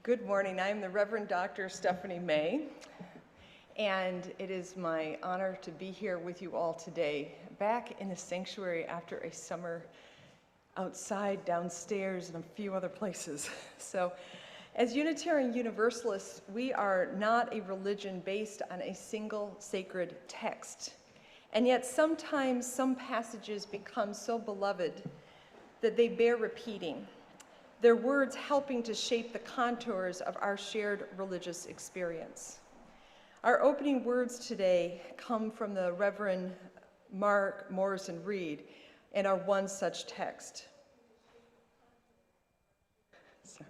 Good morning. I'm the Reverend Dr. Stephanie May, and it is my honor to be here with you all today, back in the sanctuary after a summer outside, downstairs, and a few other places. So, as Unitarian Universalists, we are not a religion based on a single sacred text. And yet sometimes some passages become so beloved that they bear repeating, their words helping to shape the contours of our shared religious experience. Our opening words today come from the Reverend Mark Morrison Reed and are one such text. Sorry,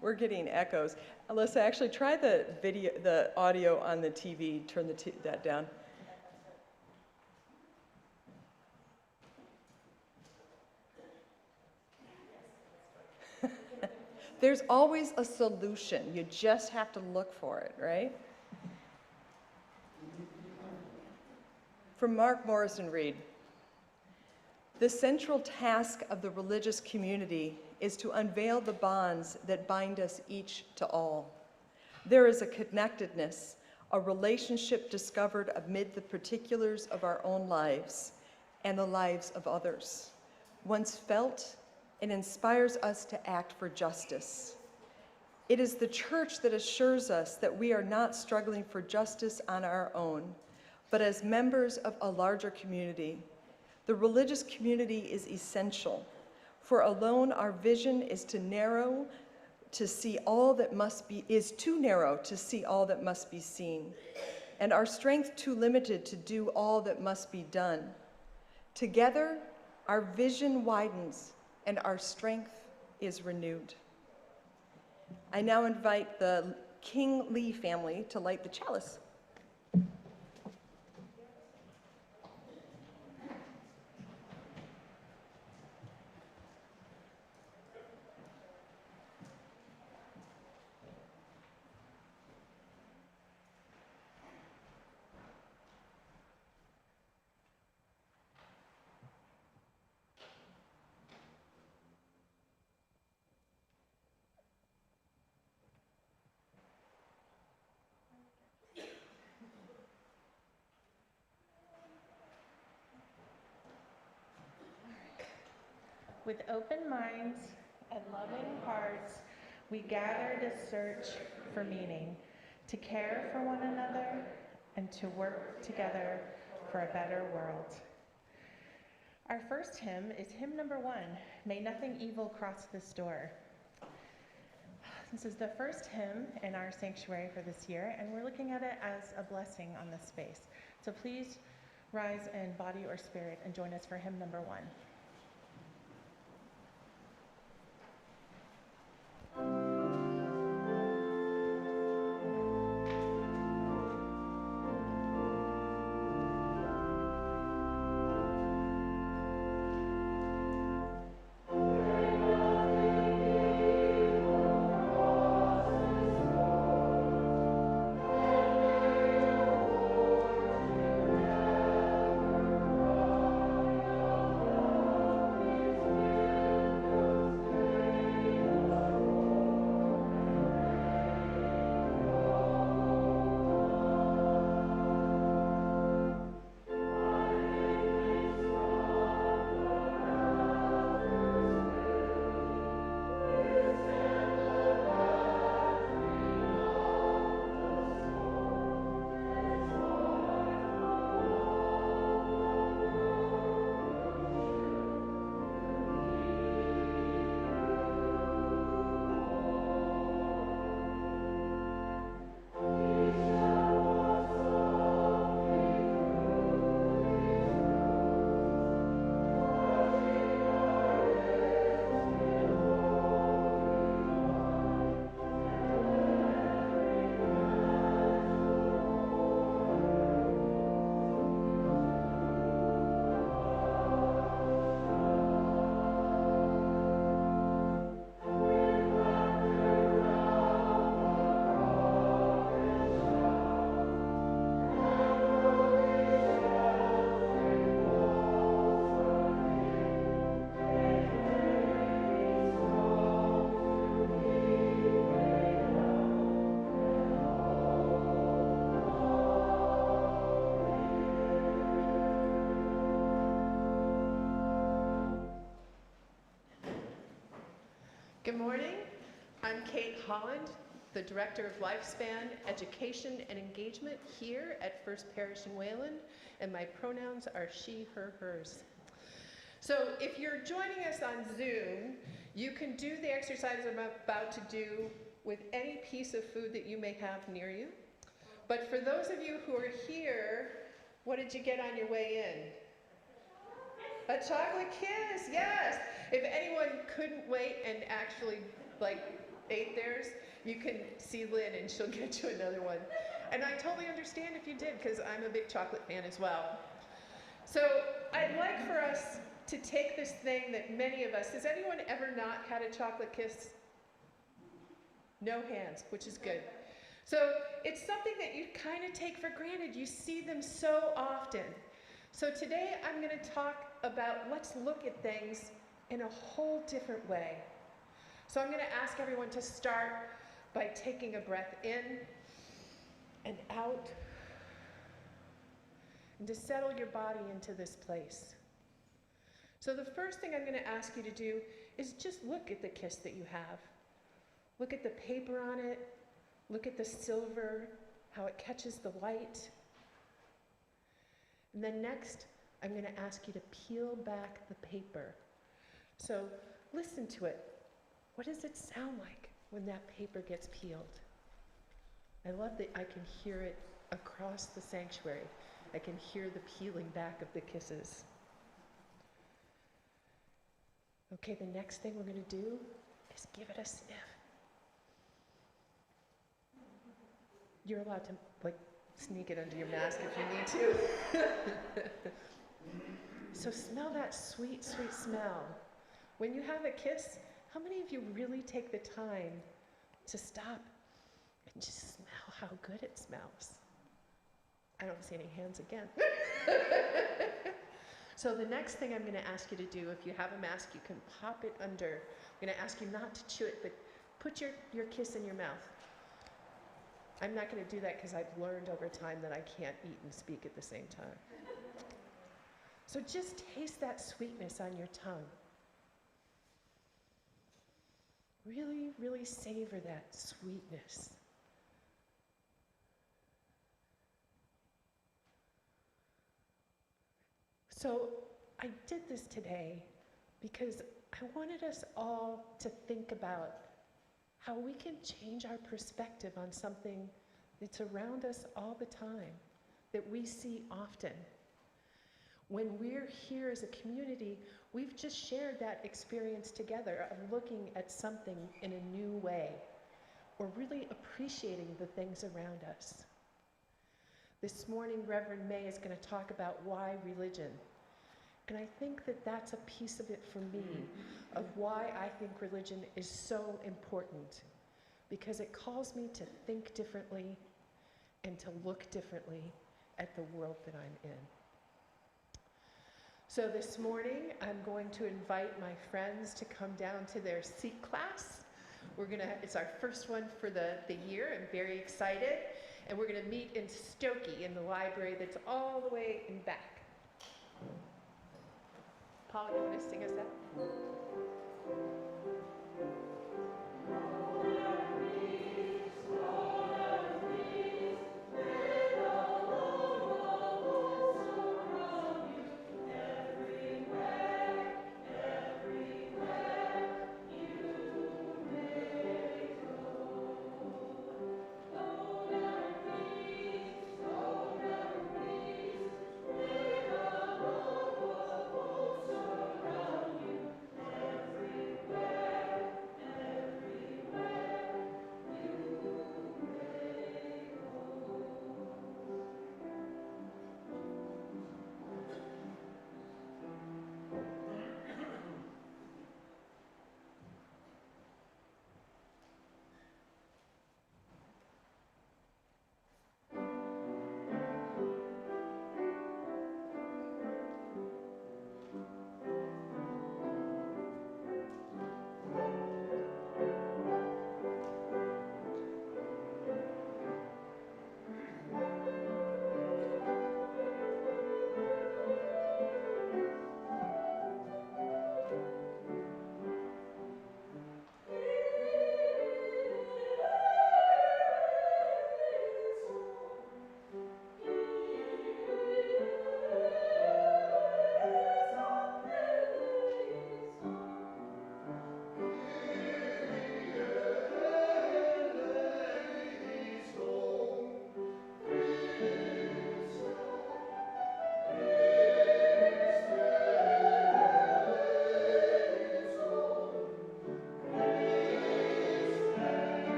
We're getting echoes. Alyssa, actually try the audio on the TV, turn that down. There's always a solution. You just have to look for it, right? From Mark Morrison Reed. The central task of the religious community is to unveil the bonds that bind us each to all. There is a connectedness, a relationship discovered amid the particulars of our own lives and the lives of others. Once felt, it inspires us to act for justice. It is the church that assures us that we are not struggling for justice on our own, but as members of a larger community. The religious community is essential, for alone our vision is too narrow to see all that must be seen, and our strength too limited to do all that must be done. Together, our vision widens and our strength is renewed. I now invite the King Lee family to light the chalice. With open minds and loving hearts, we gather to search for meaning, to care for one another, and to work together for a better world. Our first hymn is hymn number 1, May Nothing Evil Cross This Door. This is the first hymn in our sanctuary for this year, and we're looking at it as a blessing on this space. So please rise in body or spirit and join us for hymn number 1. Thank you. Good morning. I'm Kate Holland, the Director of Lifespan Education and Engagement here at First Parish in Wayland, and my pronouns are she, her, hers. So if you're joining us on Zoom, you can do the exercise I'm about to do with any piece of food that you may have near you. But for those of you who are here, what did you get on your way in? A chocolate kiss, yes. If anyone couldn't wait and actually ate theirs, you can see Lynn and she'll get you another one. And I totally understand if you did, because I'm a big chocolate fan as well. So I'd like for us to take this thing that many of us, has anyone ever not had a chocolate kiss? No hands, which is good. So it's something that you kind of take for granted. You see them so often. So today I'm going to talk about, let's look at things in a whole different way. So I'm going to ask everyone to start by taking a breath in and out, and to settle your body into this place. So the first thing I'm going to ask you to do is just look at the kiss that you have. Look at the paper on it. Look at the silver, how it catches the light. And then next, I'm going to ask you to peel back the paper. So listen to it. What does it sound like when that paper gets peeled? I love that I can hear it across the sanctuary. I can hear the peeling back of the kisses. Okay, the next thing we're going to do is give it a sniff. You're allowed to sneak it under your mask if you need to. So smell that sweet, sweet smell. When you have a kiss, how many of you really take the time to stop and just smell how good it smells? I don't see any hands again. So the next thing I'm going to ask you to do, if you have a mask, you can pop it under. I'm going to ask you not to chew it, but put your kiss in your mouth. I'm not going to do that because I've learned over time that I can't eat and speak at the same time. So just taste that sweetness on your tongue. Really, really savor that sweetness. So I did this today because I wanted us all to think about how we can change our perspective on something that's around us all the time, that we see often. When we're here as a community, we've just shared that experience together of looking at something in a new way, or really appreciating the things around us. This morning, Reverend May is going to talk about why religion. And I think that that's a piece of it for me, of why I think religion is so important, because it calls me to think differently and to look differently at the world that I'm in. So this morning, I'm going to invite my friends to come down to their Seek class. It's our first one for the year. I'm very excited. And we're going to meet in Stokey in the library that's all the way in back. Paul, you want to sing us out?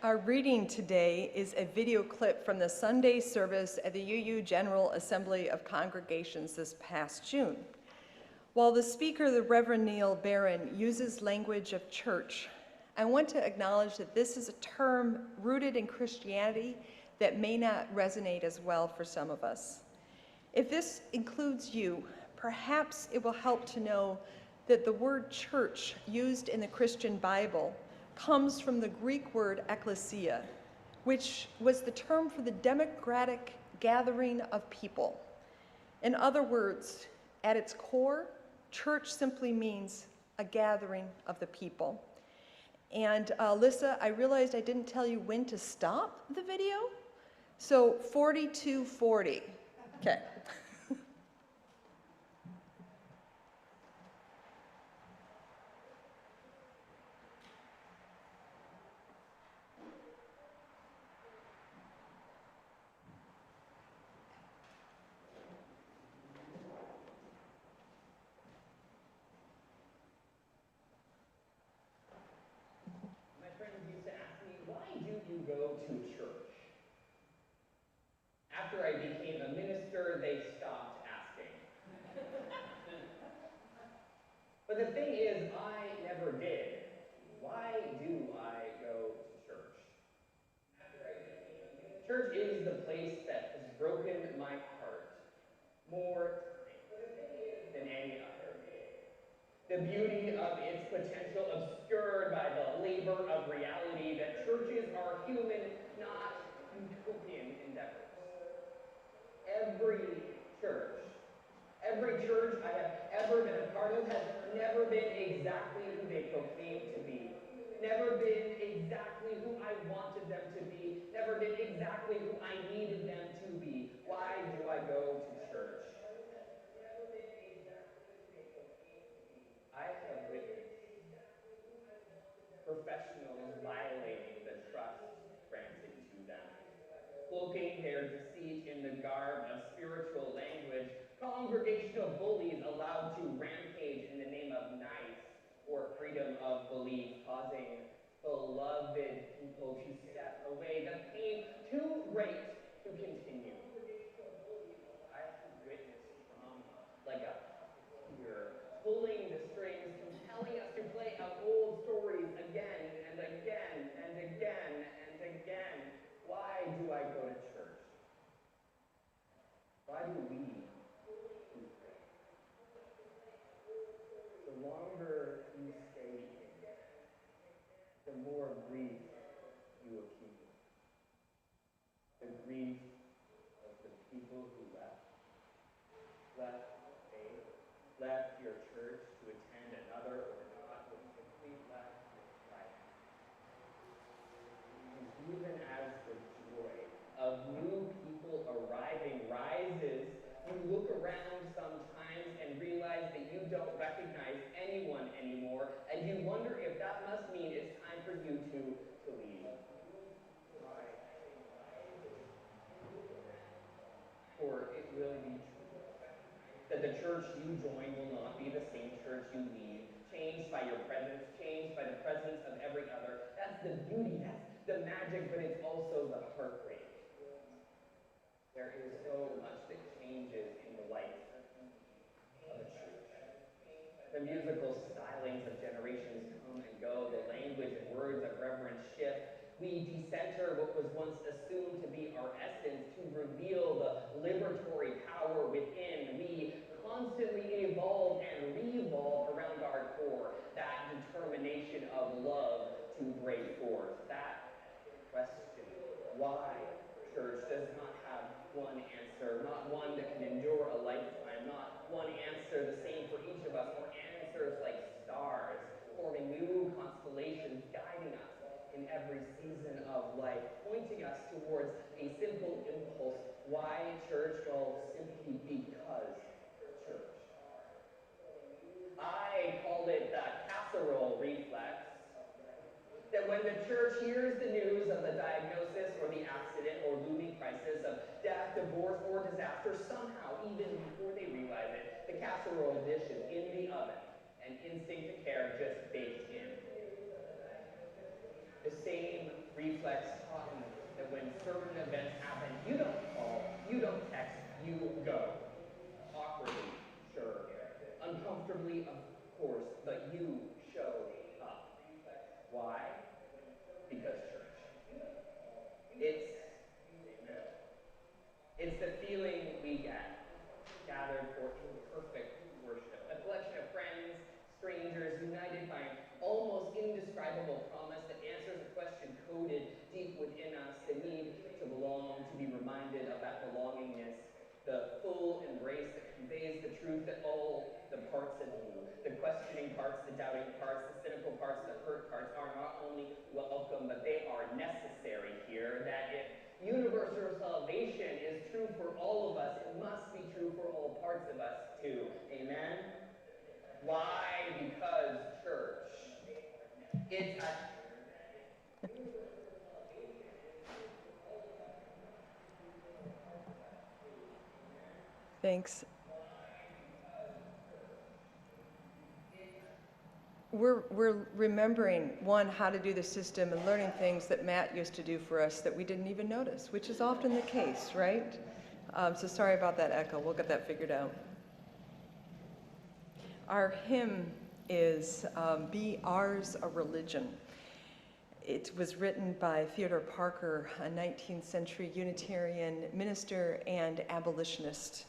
Our reading today is a video clip from the Sunday service at the UU General Assembly of Congregations this past June. While the speaker, the Reverend Neil Barron, uses language of church, I want to acknowledge that this is a term rooted in Christianity that may not resonate as well for some of us. If this includes you, perhaps it will help to know that the word church used in the Christian Bible comes from the Greek word ekklesia, which was the term for the democratic gathering of people. In other words, at its core, church simply means a gathering of the people. And Alyssa, I realized I didn't tell you when to stop the video. So 42:40. Okay. Go to church. After I became a minister, they stopped asking. But the thing is, I never did. Why do I go to church? Church is the place that has broken my heart more times than any other. The beauty of its potential obscured by the labor of reality that churches are human, not utopian endeavors. Every church I have ever been a part of has never been exactly who they proclaim to be. Never been exactly who I wanted them to be. Never been exactly who I needed them to be. Why do I go to church? I have witnessed professionals violating the trust granted to them, cloaking their deceit in the garb of spiritual language, congregational bullies allowed to rampage in the name of nice or freedom of belief, causing beloved people to step away, the pain too great to continue. I have witnessed trauma like a puppeteer pulling the strings, compelling us to play out old stories again and again and again and again. Why do I go to church? Why do we do things? The longer you stay in, the more grief you accumulate. The grief of the people who left faith, left your church to attend another or not, or simply left your life. And even as the joy of new people arriving rises, you look around sometimes and realize that you don't recognize anyone anymore, and you wonder if that must mean it's time for you to leave. Why? For it will be true that the church you join will not be the same church you leave, changed by your presence, changed by the presence of every other. That's the beauty, that's the magic, but it's also the heartbreak. There is so much that changes in the life of a church. The musical stylings of generations come and go. The language and words of reverence shift. We decenter what was once assumed to be our essence to reveal the liberatory power within. We constantly evolve and revolve around our core, that determination of love to break forth. That question, why church, does not have one answer, not one that can endure a lifetime, not one answer the same for each of us, or answers like stars, forming new constellations, guiding us in every season of life, pointing us towards a simple impulse. Why church? Well, simply because church. I call it the casserole reflex. That when the church hears the news of the diagnosis or the accident or looming crisis of death, divorce, or disaster, somehow, even before they realize it, the casserole dish is in the oven, and instinct to care just baked in. The same reflex reflex taught me that when certain events happen, you don't call, you don't text, you go. Awkwardly, sure. Uncomfortably, of course, but you show up. Why? Because church. It's the feeling we get gathered for imperfect worship. A collection of friends, strangers, united by an almost indescribable promise that answers a question coded deep within us, the need to belong, to be reminded of that belongingness, the full embrace that conveys the truth that all the parts of you, the questioning parts, the doubting parts, the cynical parts, the hurt parts, are not only welcome, but they are necessary here, that if universal salvation is true for all of us, it must be true for all parts of us too. Amen? Why? Because church. It's a Thanks. We're remembering, one, how to do the system and learning things that Matt used to do for us that we didn't even notice, which is often the case, right? So sorry about that echo. We'll get that figured out. Our hymn is Be Ours a Religion. It was written by Theodore Parker, a 19th century Unitarian minister and abolitionist.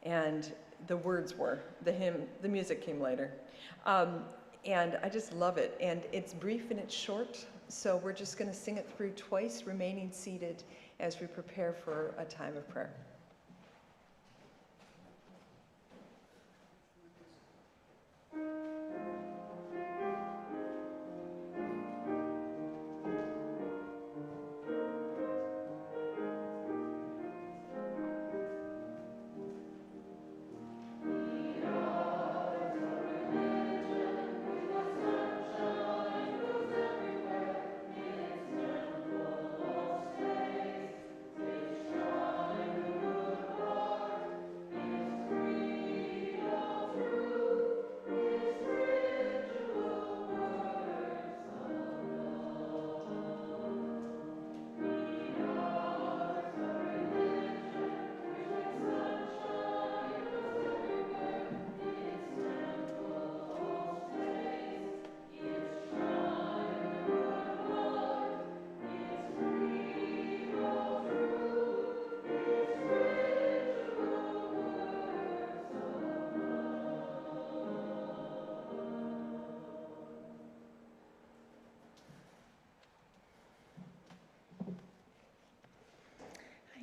And the words were, the music came later. And I just love it. And it's brief and it's short, so we're just going to sing it through twice, remaining seated as we prepare for a time of prayer.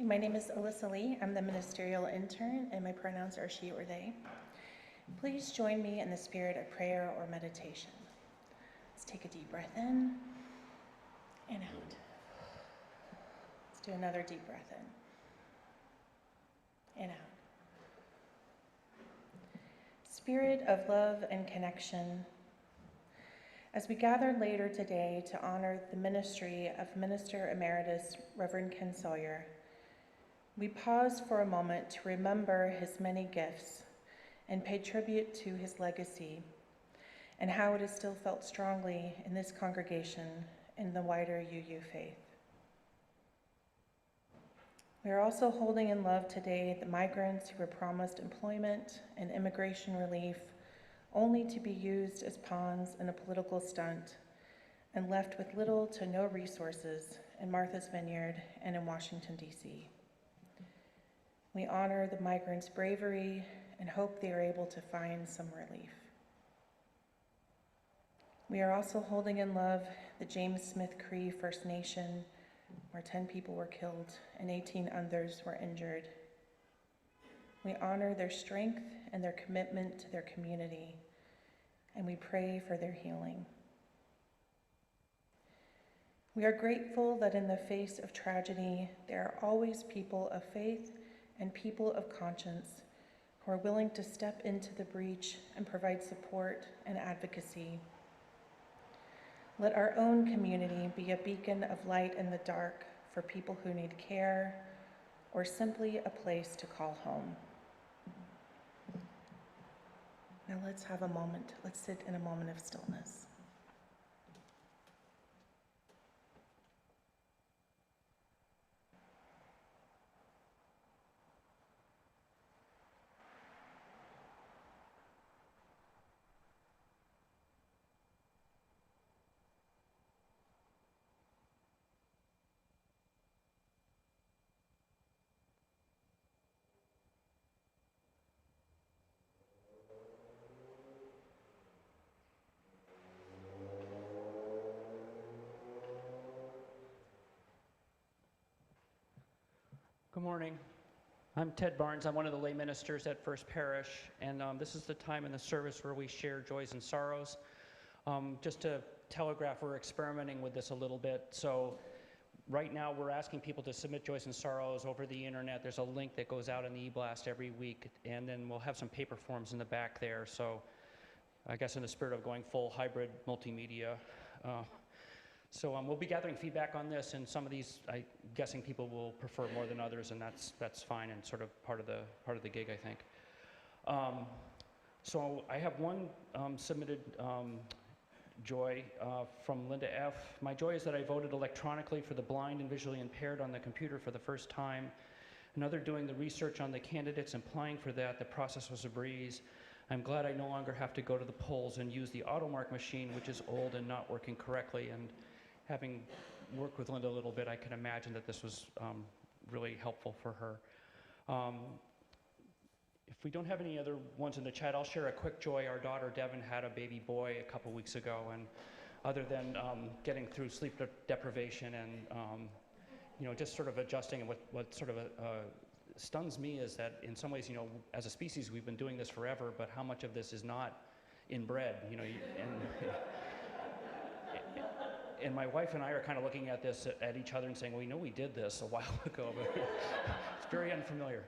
My name is Alyssa Lee. I'm the ministerial intern, and my pronouns are she or they. Please join me in the spirit of prayer or meditation. Let's take a deep breath in and out. Let's do another deep breath in and out. Spirit of love and connection, as we gather later today to honor the ministry of Minister Emeritus Reverend Ken Sawyer, we pause for a moment to remember his many gifts and pay tribute to his legacy and how it is still felt strongly in this congregation and the wider UU faith. We are also holding in love today the migrants who were promised employment and immigration relief only to be used as pawns in a political stunt and left with little to no resources in Martha's Vineyard and in Washington, D.C. We honor the migrants' bravery and hope they are able to find some relief. We are also holding in love the James Smith Cree First Nation, where 10 people were killed and 18 others were injured. We honor their strength and their commitment to their community, and we pray for their healing. We are grateful that in the face of tragedy, there are always people of faith and people of conscience who are willing to step into the breach and provide support and advocacy. Let our own community be a beacon of light in the dark for people who need care or simply a place to call home. Now let's have a moment. Let's sit in a moment of stillness. Good morning. I'm Ted Barnes. I'm one of the lay ministers at First Parish, and this is the time in the service where we share joys and sorrows. Just to telegraph, we're experimenting with this a little bit. So right now we're asking people to submit joys and sorrows over the internet. There's a link that goes out in the e-blast every week, and then we'll have some paper forms in the back there. So I guess in the spirit of going full hybrid multimedia, so we'll be gathering feedback on this, and some of these, I'm guessing people will prefer more than others, and that's fine and sort of part of the gig, I think. So I have one submitted joy from Linda F. My joy is that I voted electronically for the blind and visually impaired on the computer for the first time. Another doing the research on the candidates and applying for that. The process was a breeze. I'm glad I no longer have to go to the polls and use the AutoMark machine, which is old and not working correctly. And having worked with Linda a little bit, I can imagine that this was really helpful for her. If we don't have any other ones in the chat, I'll share a quick joy. Our daughter Devin had a baby boy a couple weeks ago, and other than getting through sleep deprivation and just sort of adjusting, and what sort of stuns me is that in some ways, as a species, we've been doing this forever, but how much of this is not inbred, and my wife and I are kind of looking at this at each other and saying, well, we know we did this a while ago, but it's very unfamiliar.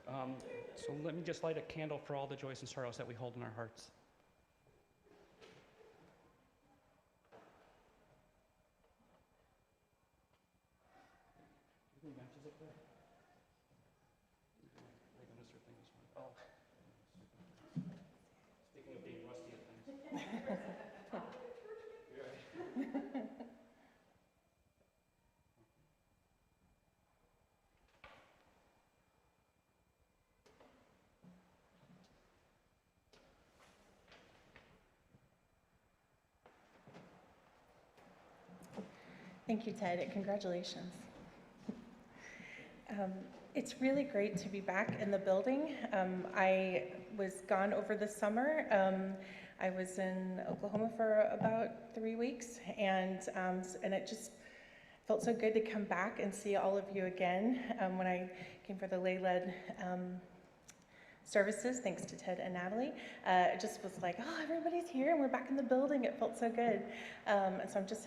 So let me just light a candle for all the joys and sorrows that we hold in our hearts. Any matches up there? Oh. Speaking of being rusty at things. Thank you, Ted, and congratulations. It's really great to be back in the building. I was gone over the summer. I was in Oklahoma for about 3 weeks, and it just felt so good to come back and see all of you again. When I came for the lay-led services, thanks to Ted and Natalie, it just was like, oh, everybody's here and we're back in the building. It felt so good. And so I'm just,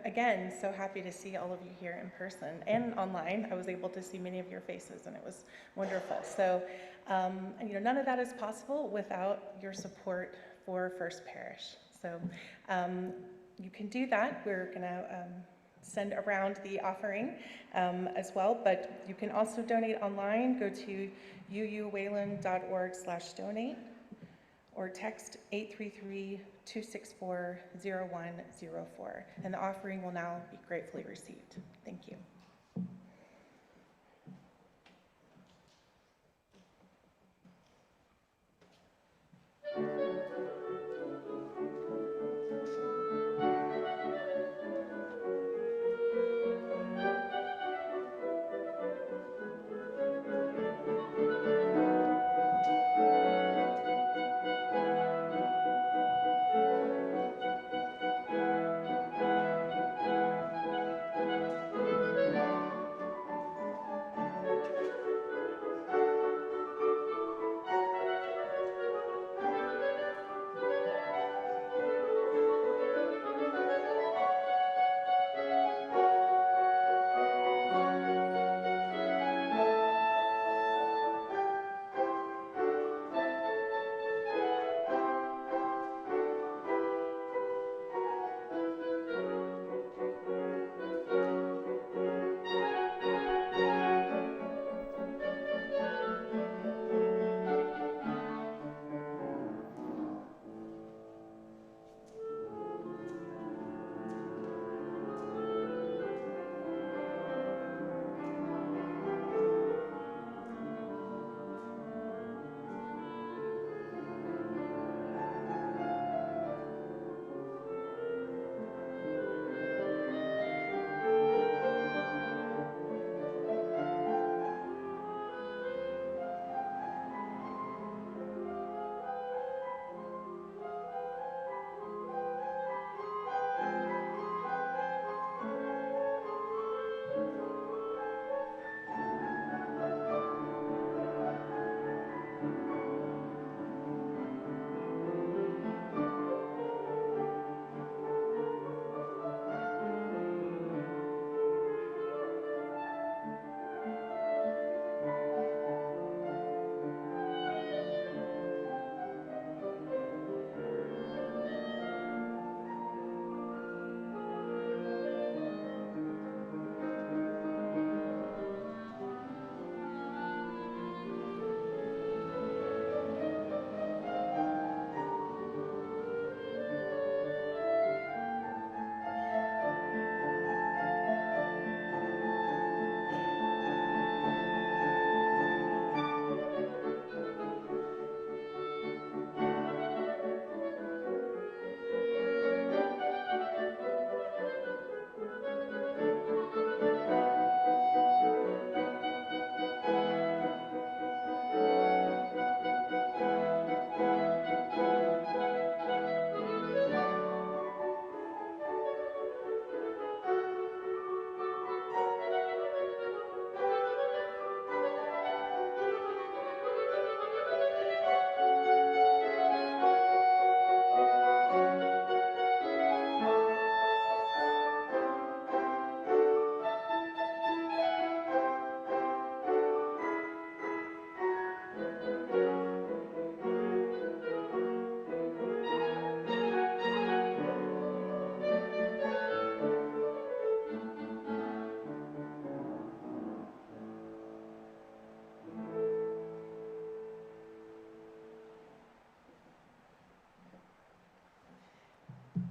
again, so happy to see all of you here in person and online. I was able to see many of your faces, and it was wonderful. So, none of that is possible without your support for First Parish. So you can do that. We're going to send around the offering as well, but you can also donate online. Go to uuwayland.org/donate or text 833-264-0104, and the offering will now be gratefully received. Thank you.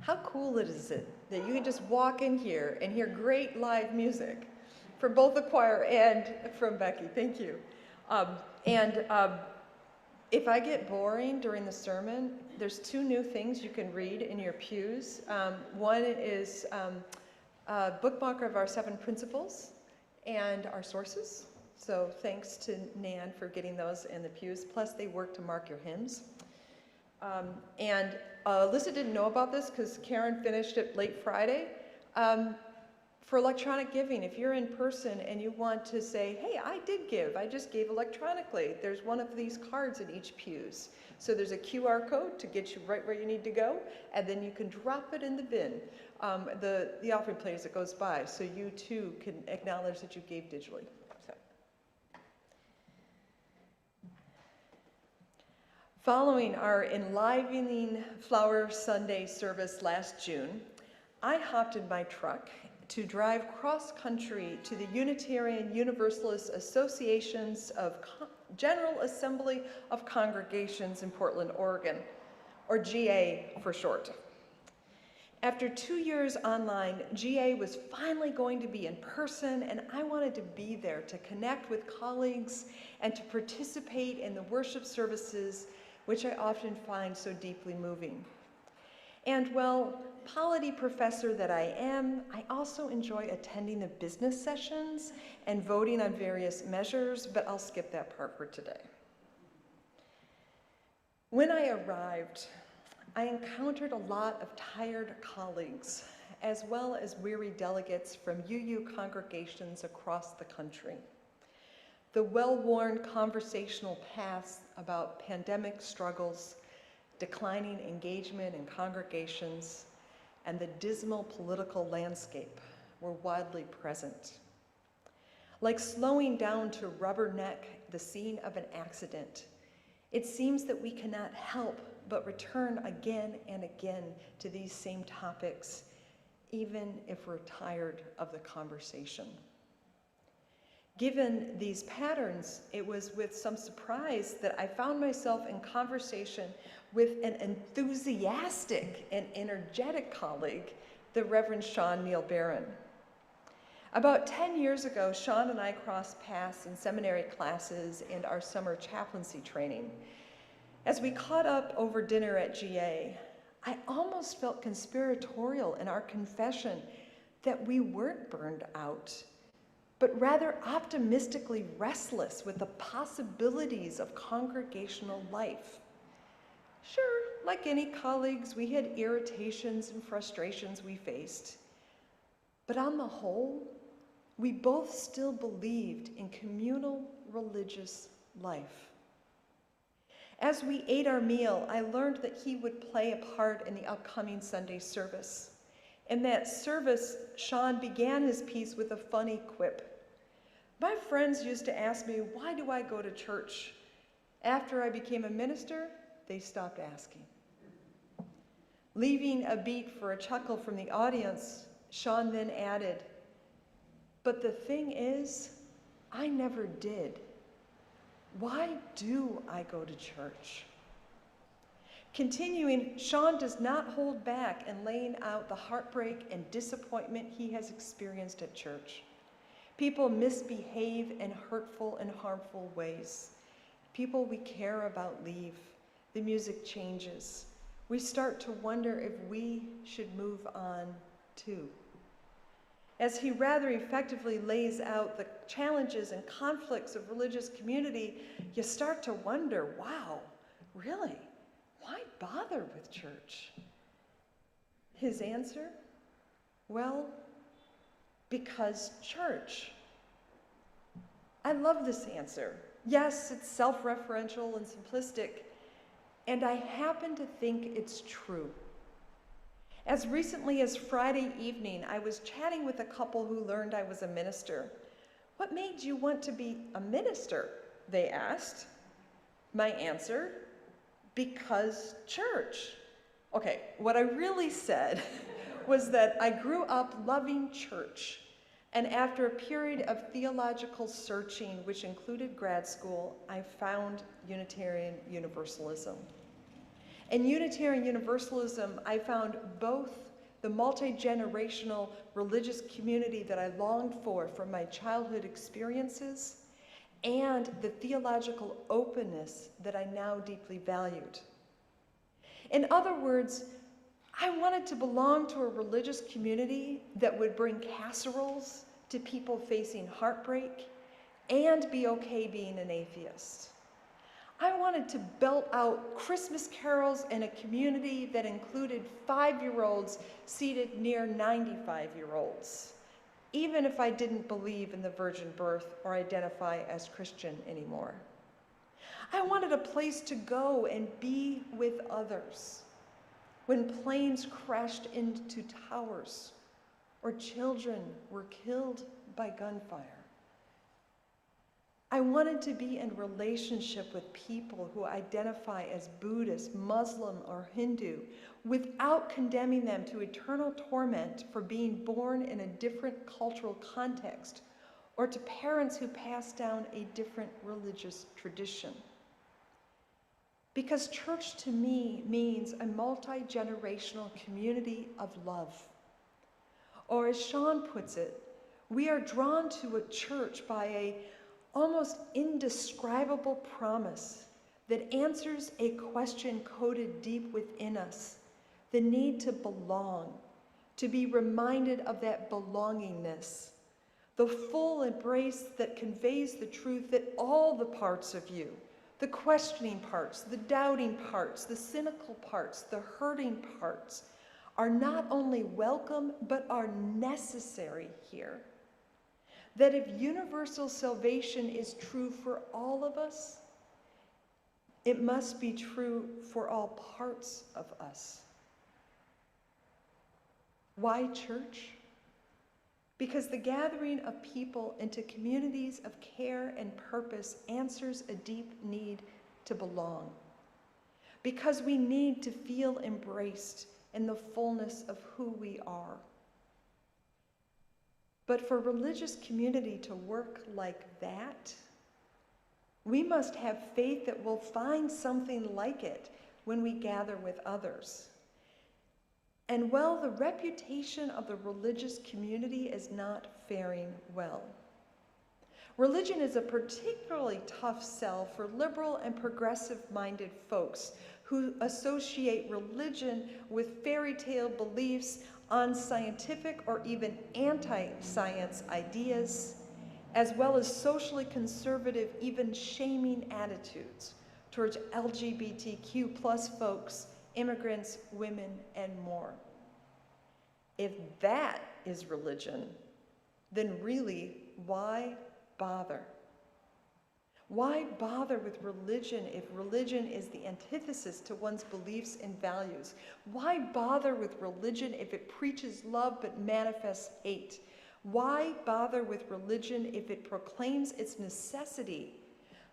How cool is it that you can just walk in here and hear great live music from both the choir and from Becky? Thank you. If I get boring during the sermon, there's 2 new things you can read in your pews. One is a bookmark of our 7 principles and our sources. So thanks to Nan for getting those in the pews. Plus, they work to mark your hymns. Alyssa didn't know about this because Karen finished it late Friday. For electronic giving, if you're in person and you want to say, hey, I did give, I just gave electronically, there's one of these cards in each pews. So there's a QR code to get you right where you need to go, and then you can drop it in the bin, the offering plate as it goes by, so you too can acknowledge that you gave digitally. So. Following our enlivening Flower Sunday service last June, I hopped in my truck to drive cross-country to the Unitarian Universalist Association's of General Assembly of Congregations in Portland, Oregon, or GA for short. After 2 years online, GA was finally going to be in person, and I wanted to be there to connect with colleagues and to participate in the worship services, which I often find so deeply moving. And well, polity professor that I am, I also enjoy attending the business sessions and voting on various measures, but I'll skip that part for today. When I arrived, I encountered a lot of tired colleagues, as well as weary delegates from UU congregations across the country. The well-worn conversational paths about pandemic struggles, declining engagement in congregations, and the dismal political landscape were widely present. Like slowing down to rubberneck the scene of an accident, it seems that we cannot help but return again and again to these same topics, even if we're tired of the conversation. Given these patterns, it was with some surprise that I found myself in conversation with an enthusiastic and energetic colleague, the Reverend Sean Neal Barron. About 10 years ago, Sean and I crossed paths in seminary classes and our summer chaplaincy training. As we caught up over dinner at GA, I almost felt conspiratorial in our confession that we weren't burned out, but rather optimistically restless with the possibilities of congregational life. Sure, like any colleagues, we had irritations and frustrations we faced, but on the whole, we both still believed in communal religious life. As we ate our meal, I learned that he would play a part in the upcoming Sunday service. In that service, Sean began his piece with a funny quip. My friends used to ask me, why do I go to church? After I became a minister, they stopped asking. Leaving a beat for a chuckle from the audience, Sean then added, but the thing is, I never did. Why do I go to church? Continuing, Sean does not hold back in laying out the heartbreak and disappointment he has experienced at church. People misbehave in hurtful and harmful ways. People we care about leave. The music changes. We start to wonder if we should move on too. As he rather effectively lays out the challenges and conflicts of religious community, you start to wonder, wow, really? Why bother with church? His answer? Well, because church. I love this answer. Yes, it's self-referential and simplistic, and I happen to think it's true. As recently as Friday evening, I was chatting with a couple who learned I was a minister. What made you want to be a minister? They asked. My answer, because church. Okay, what I really said was that I grew up loving church, and after a period of theological searching, which included grad school, I found Unitarian Universalism. In Unitarian Universalism, I found both the multi-generational religious community that I longed for from my childhood experiences and the theological openness that I now deeply valued. In other words, I wanted to belong to a religious community that would bring casseroles to people facing heartbreak and be okay being an atheist. I wanted to belt out Christmas carols in a community that included 5-year-olds seated near 95-year-olds, even if I didn't believe in the virgin birth or identify as Christian anymore. I wanted a place to go and be with others when planes crashed into towers or children were killed by gunfire. I wanted to be in relationship with people who identify as Buddhist, Muslim, or Hindu without condemning them to eternal torment for being born in a different cultural context or to parents who pass down a different religious tradition. Because church to me means a multi-generational community of love. Or as Sean puts it, we are drawn to a church by a almost indescribable promise that answers a question coded deep within us, the need to belong, to be reminded of that belongingness, the full embrace that conveys the truth that all the parts of you, the questioning parts, the doubting parts, the cynical parts, the hurting parts, are not only welcome, but are necessary here. That if universal salvation is true for all of us, it must be true for all parts of us. Why church? Because the gathering of people into communities of care and purpose answers a deep need to belong. Because we need to feel embraced in the fullness of who we are. But for religious community to work like that, we must have faith that we'll find something like it when we gather with others. And well, the reputation of the religious community is not faring well. Religion is a particularly tough sell for liberal and progressive-minded folks who associate religion with fairy tale beliefs on scientific or even anti-science ideas, as well as socially conservative, even shaming attitudes towards LGBTQ plus folks, immigrants, women, and more. If that is religion, then really, why bother? Why bother with religion if religion is the antithesis to one's beliefs and values? Why bother with religion if it preaches love but manifests hate? Why bother with religion if it proclaims its necessity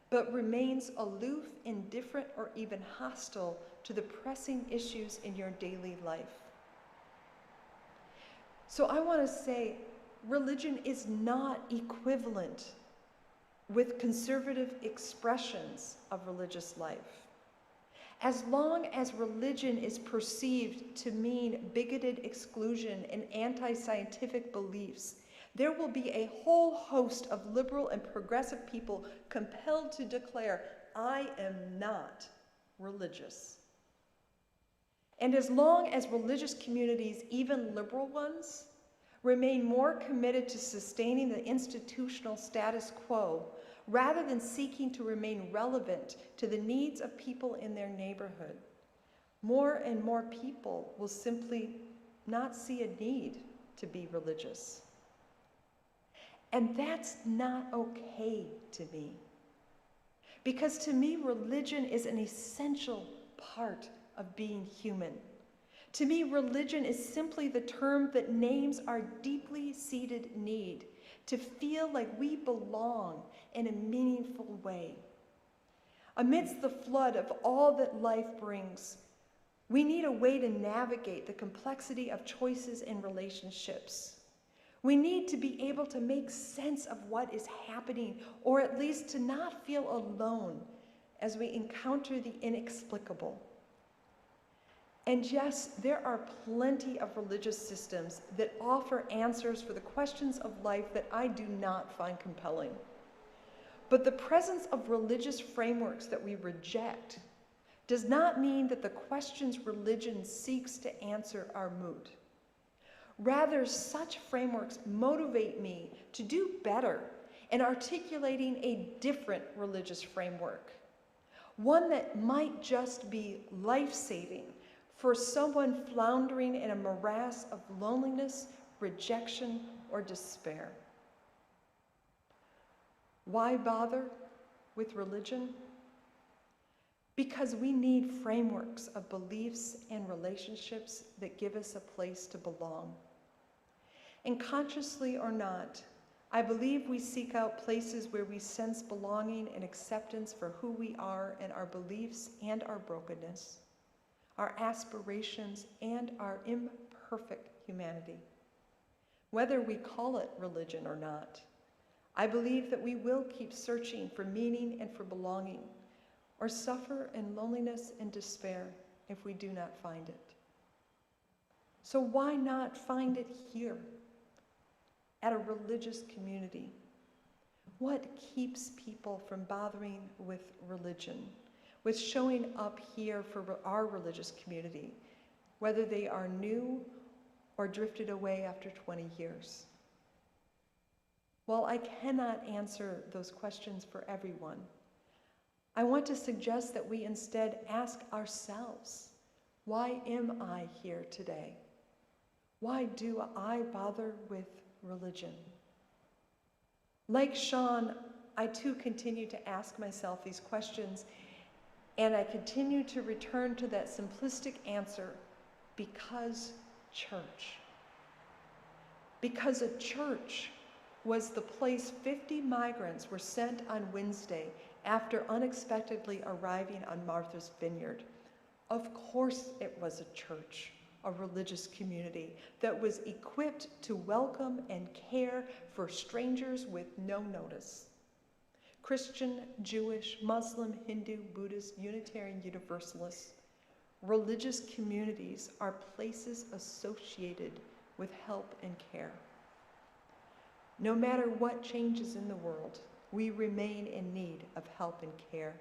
but remains aloof, indifferent, or even hostile to the pressing issues in your daily life? So I want to say, religion is not equivalent with conservative expressions of religious life. As long as religion is perceived to mean bigoted exclusion and anti-scientific beliefs, there will be a whole host of liberal and progressive people compelled to declare, I am not religious. And as long as religious communities, even liberal ones, remain more committed to sustaining the institutional status quo rather than seeking to remain relevant to the needs of people in their neighborhood, more and more people will simply not see a need to be religious. And that's not okay to me. Because to me, religion is an essential part of being human. To me, religion is simply the term that names our deeply seated need to feel like we belong in a meaningful way. Amidst the flood of all that life brings, we need a way to navigate the complexity of choices and relationships. We need to be able to make sense of what is happening, or at least to not feel alone as we encounter the inexplicable. And yes, there are plenty of religious systems that offer answers for the questions of life that I do not find compelling. But the presence of religious frameworks that we reject does not mean that the questions religion seeks to answer are moot. Rather, such frameworks motivate me to do better in articulating a different religious framework, one that might just be life-saving for someone floundering in a morass of loneliness, rejection, or despair. Why bother with religion? Because we need frameworks of beliefs and relationships that give us a place to belong. And consciously or not, I believe we seek out places where we sense belonging and acceptance for who we are and our beliefs and our brokenness, our aspirations and our imperfect humanity. Whether we call it religion or not, I believe that we will keep searching for meaning and for belonging, or suffer in loneliness and despair if we do not find it. So why not find it here, at a religious community? What keeps people from bothering with religion, with showing up here for our religious community, whether they are new or drifted away after 20 years? While I cannot answer those questions for everyone, I want to suggest that we instead ask ourselves, why am I here today? Why do I bother with religion? Like Sean, I too continue to ask myself these questions, and I continue to return to that simplistic answer, because church. Because a church was the place 50 migrants were sent on Wednesday after unexpectedly arriving on Martha's Vineyard. Of course it was a church, a religious community that was equipped to welcome and care for strangers with no notice. Christian, Jewish, Muslim, Hindu, Buddhist, Unitarian, Universalist, religious communities are places associated with help and care. No matter what changes in the world, we remain in need of help and care.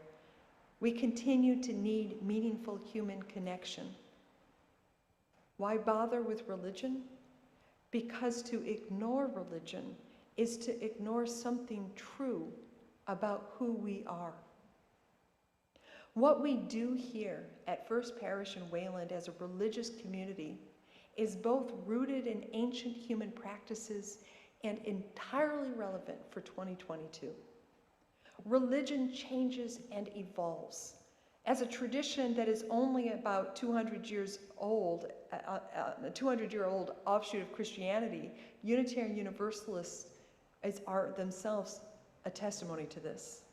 We continue to need meaningful human connection. Why bother with religion? Because to ignore religion is to ignore something true about who we are. What we do here at First Parish in Wayland as a religious community is both rooted in ancient human practices and entirely relevant for 2022. Religion changes and evolves. As a tradition that is only about 200 years old, a 200-year-old offshoot of Christianity, Unitarian Universalists are themselves a testimony to this.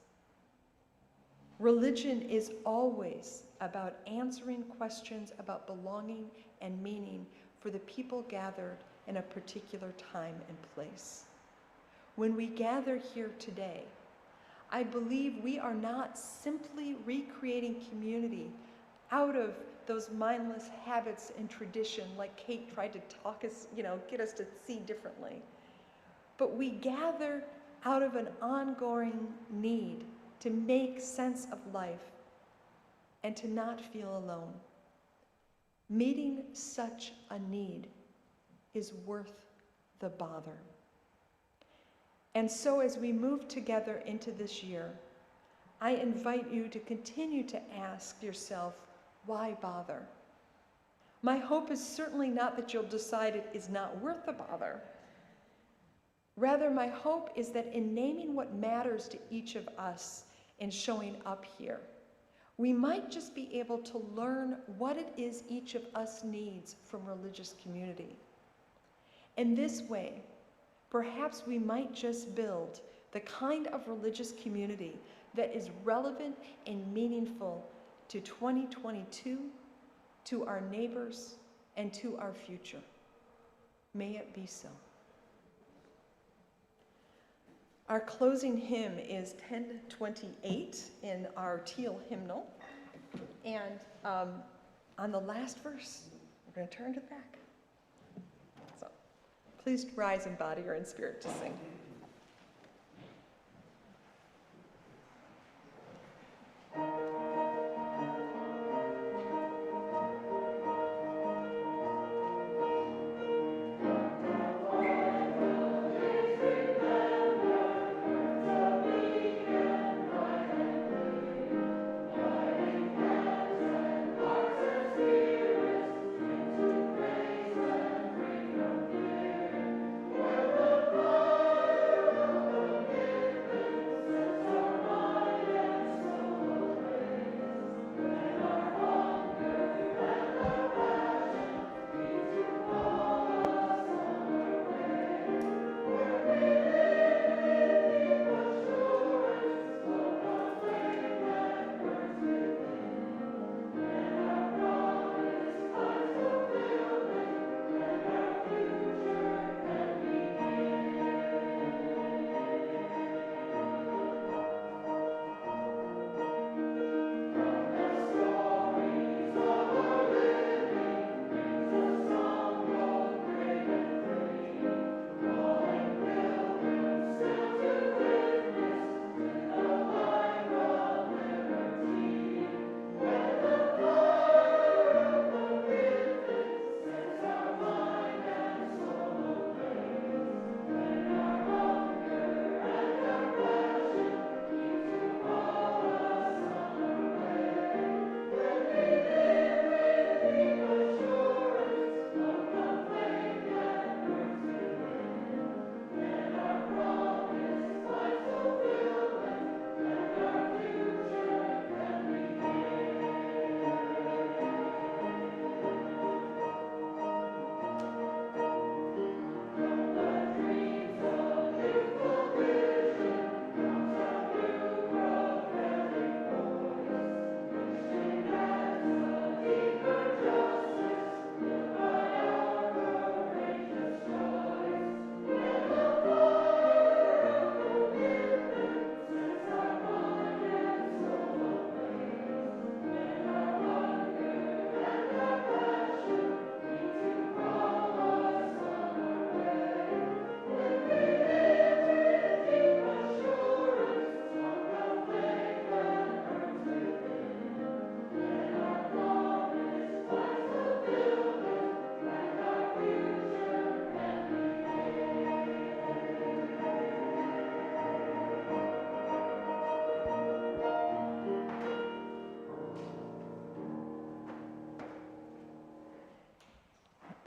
Religion is always about answering questions about belonging and meaning for the people gathered in a particular time and place. When we gather here today, I believe we are not simply recreating community out of those mindless habits and tradition like Kate tried to talk us, get us to see differently. But we gather out of an ongoing need to make sense of life and to not feel alone. Meeting such a need is worth the bother. And so as we move together into this year, I invite you to continue to ask yourself, why bother? My hope is certainly not that you'll decide it is not worth the bother. Rather, my hope is that in naming what matters to each of us in showing up here, we might just be able to learn what it is each of us needs from religious community. In this way, perhaps we might just build the kind of religious community that is relevant and meaningful to 2022, to our neighbors, and to our future. May it be so. Our closing hymn is 1028 in our teal hymnal. And on the last verse. We're going to turn to the back. So please rise in body or in spirit to sing.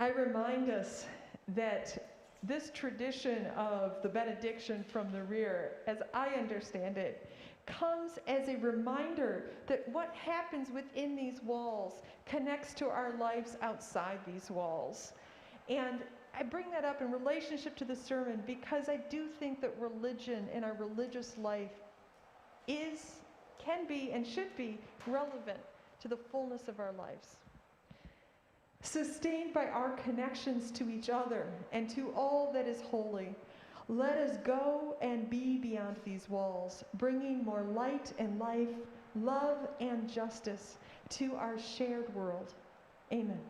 I remind us that this tradition of the benediction from the rear, as I understand it, comes as a reminder that what happens within these walls connects to our lives outside these walls. And I bring that up in relationship to the sermon because I do think that religion and our religious life can be, and should be relevant to the fullness of our lives. Sustained by our connections to each other and to all that is holy, let us go and be beyond these walls, bringing more light and life, love and justice to our shared world. Amen.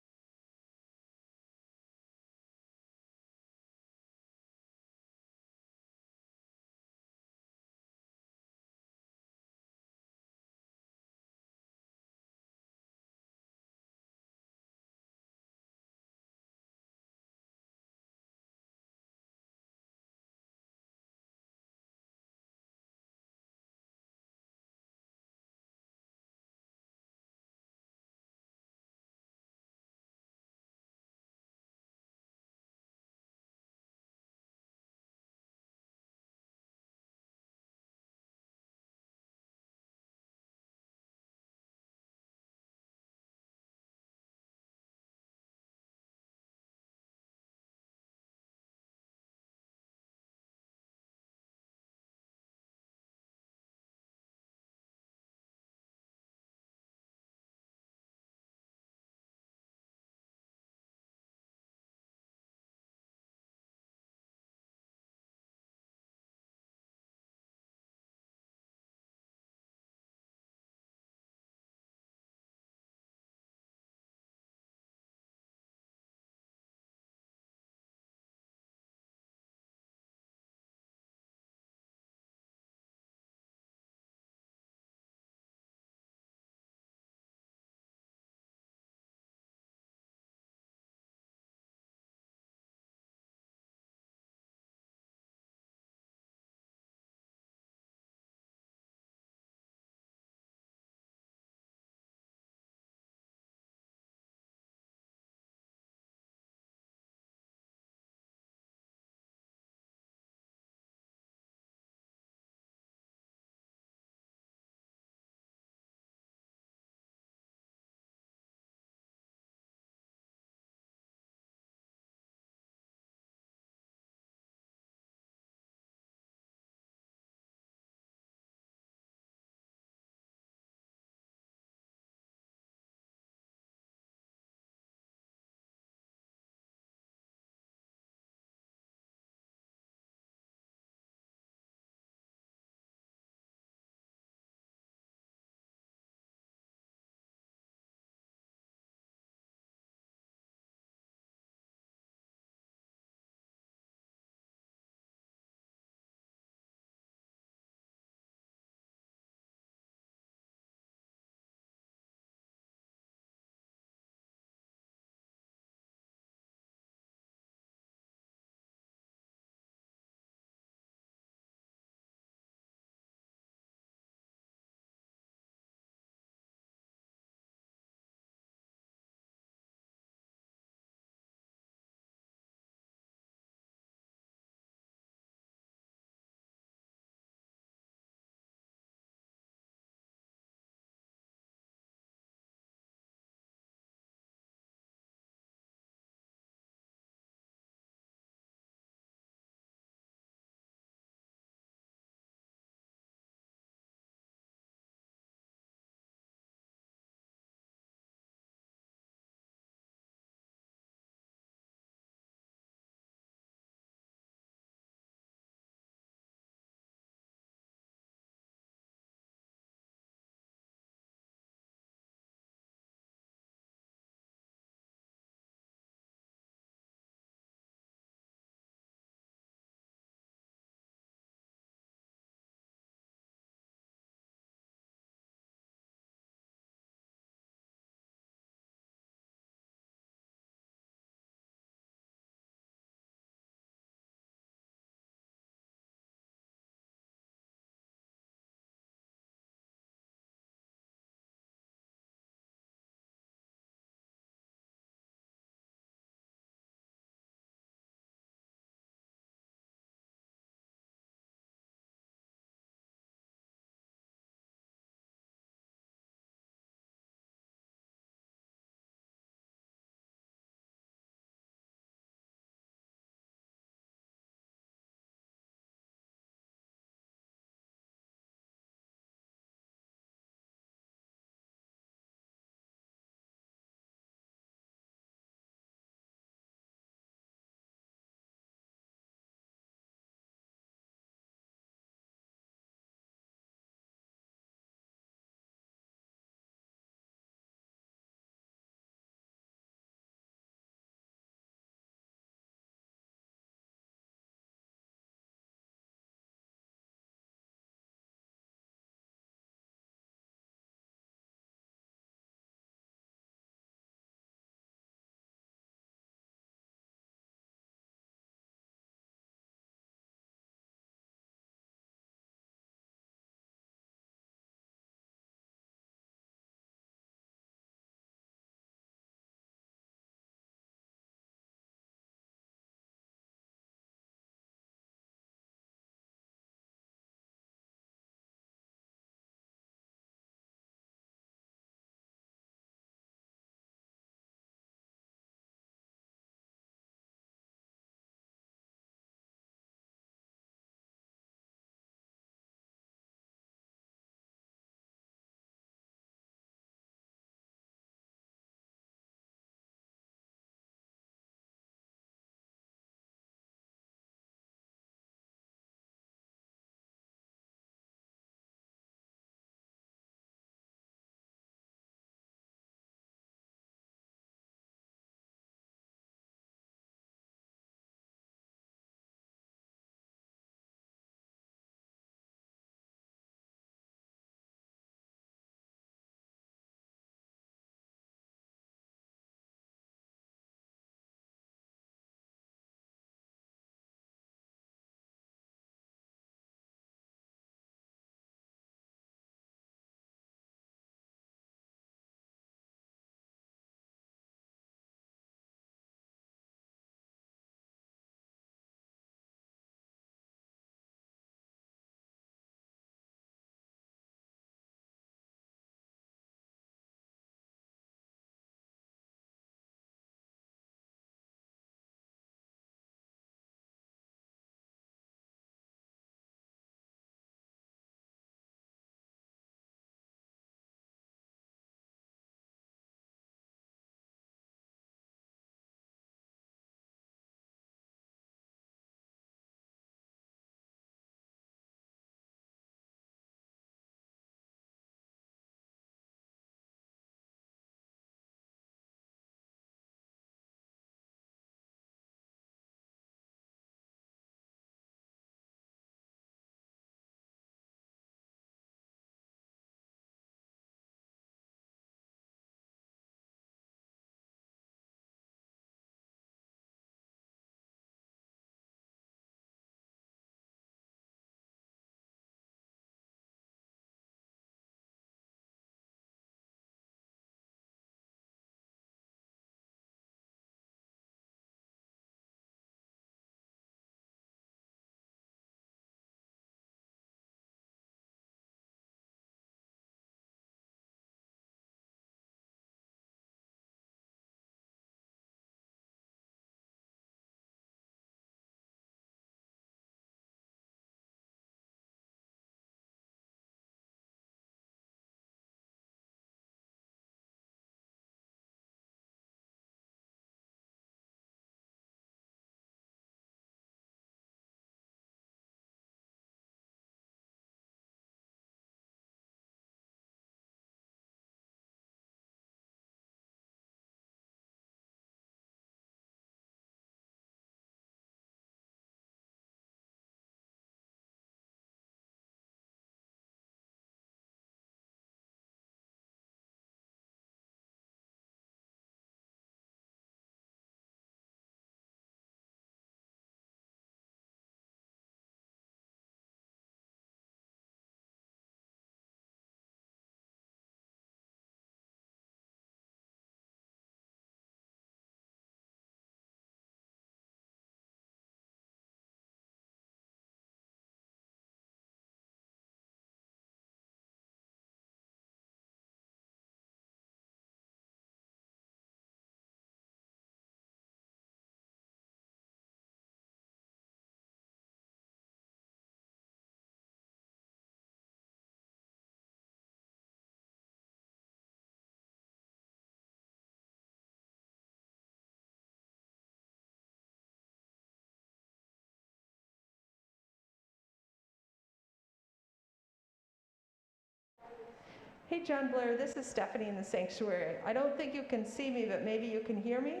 Hey, John Blair, this is Stephanie in the sanctuary. I don't think you can see me, but maybe you can hear me.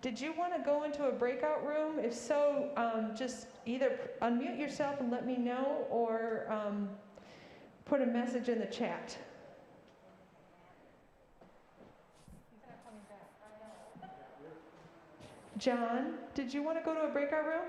Did you want to go into a breakout room? If so, just either unmute yourself and let me know, or put a message in the chat. John, did you want to go to a breakout room?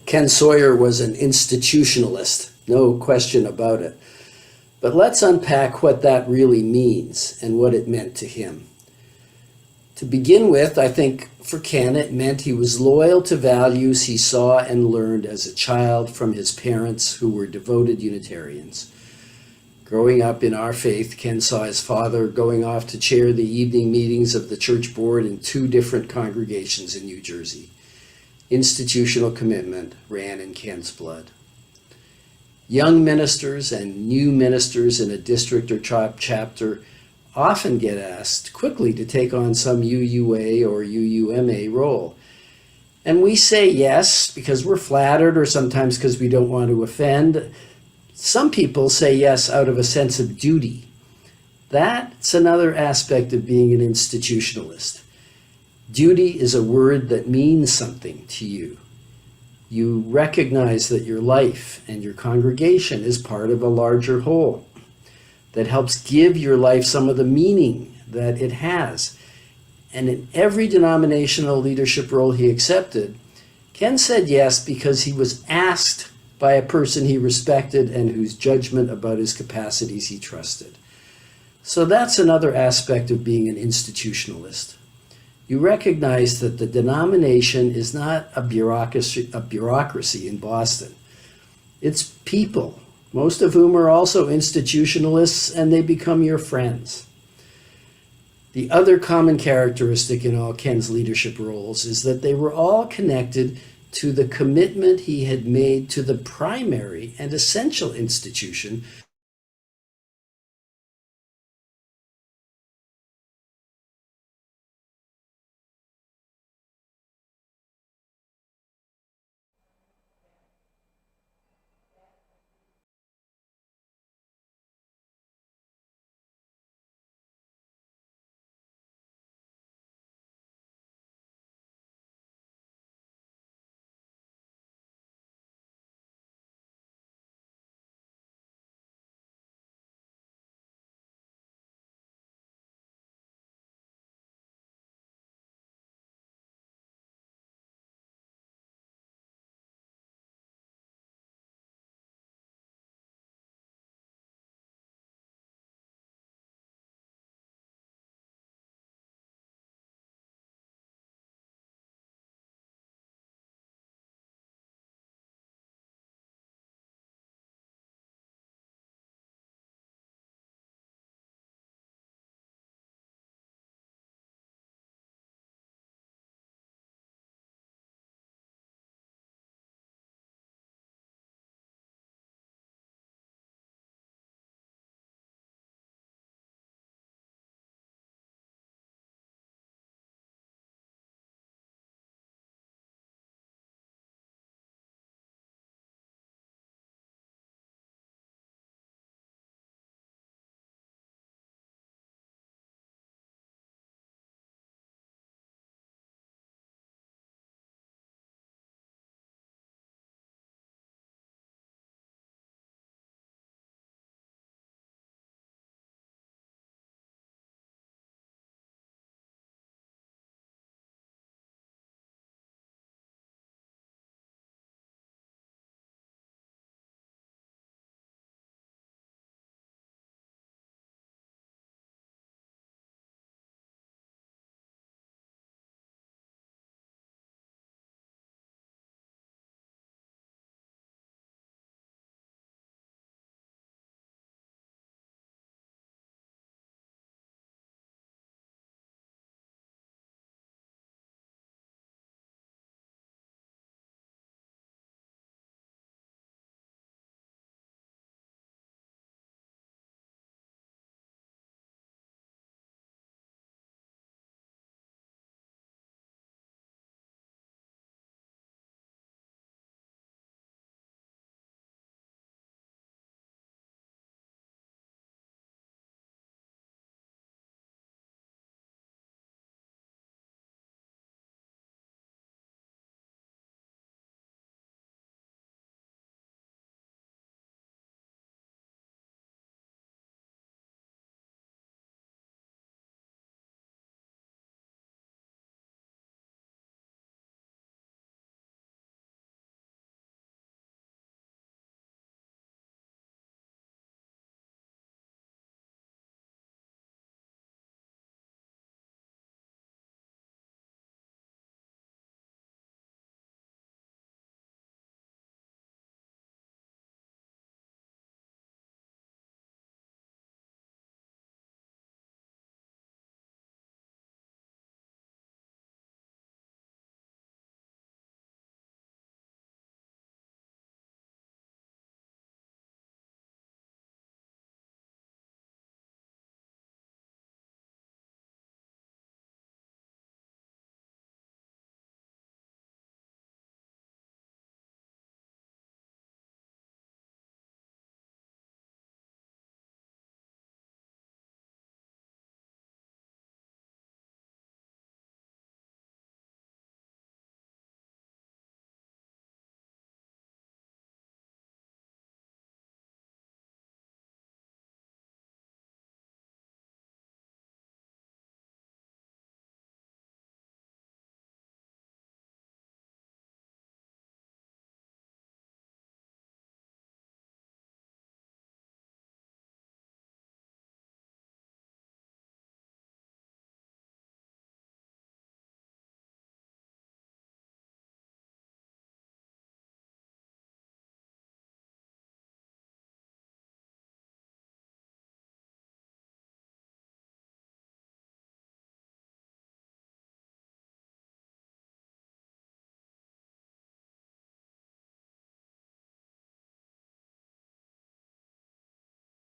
Ken Sawyer was an institutionalist, no question about it. But let's unpack what that really means and what it meant to him. To begin with, I think for Ken, it meant he was loyal to values he saw and learned as a child from his parents, who were devoted Unitarians. Growing up in our faith, Ken saw his father going off to chair the evening meetings of the church board in 2 different congregations in New Jersey. Institutional commitment ran in Ken's blood. Young ministers and new ministers in a district or chapter often get asked quickly to take on some UUA or UUMA role. And we say yes because we're flattered, or sometimes because we don't want to offend. Some people say yes out of a sense of duty. That's another aspect of being an institutionalist. Duty is a word that means something to you. You recognize that your life and your congregation is part of a larger whole that helps give your life some of the meaning that it has. And in every denominational leadership role he accepted, Ken said yes because he was asked by a person he respected and whose judgment about his capacities he trusted. So that's another aspect of being an institutionalist. You recognize that the denomination is not a bureaucracy in Boston. It's people, most of whom are also institutionalists, and they become your friends. The other common characteristic in all Ken's leadership roles is that they were all connected to the commitment he had made to the primary and essential institution,